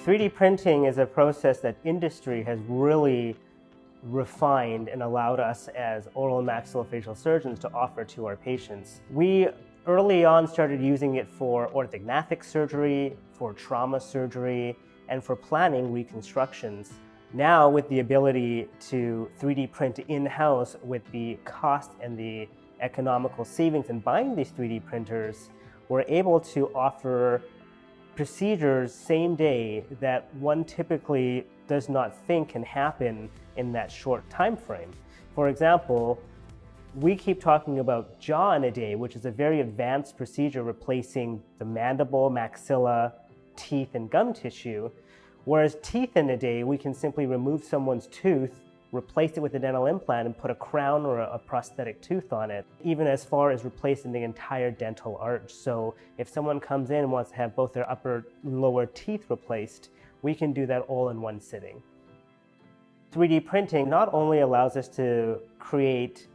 3D printing is a process that industry has really refined and allowed us as oral and maxillofacial surgeons to offer to our patients. We early on started using it for orthognathic surgery, for trauma surgery, and for planning reconstructions. Now, with the ability to 3D print in-house with the cost and the economical savings in buying these 3D printers, we're able to offer procedures same day that one typically does not think can happen in that short time frame. For example, we keep talking about jaw in a day, which is a very advanced procedure replacing the mandible, maxilla, teeth, and gum tissue. Whereas teeth in a day, we can simply remove someone's tooth, replace it with a dental implant, and put a crown or a prosthetic tooth on it, even as far as replacing the entire dental arch. So if someone comes in and wants to have both their upper and lower teeth replaced, we can do that all in one sitting. 3D printing not only allows us to create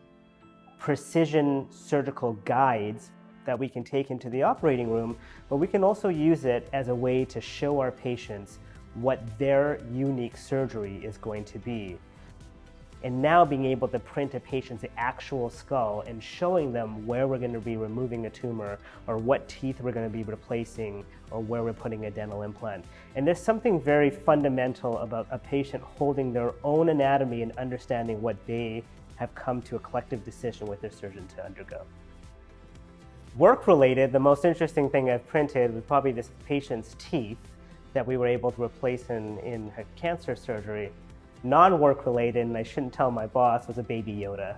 precision surgical guides that we can take into the operating room, but we can also use it as a way to show our patients what their unique surgery is going to be. And now being able to print a patient's actual skull and showing them where we're going to be removing a tumor or what teeth we're going to be replacing or where we're putting a dental implant. And there's something very fundamental about a patient holding their own anatomy and understanding what they have come to a collective decision with their surgeon to undergo. Work-related, the most interesting thing I've printed was probably this patient's teeth that we were able to replace in her cancer surgery. Non-work related, and I shouldn't tell my boss, was a baby Yoda.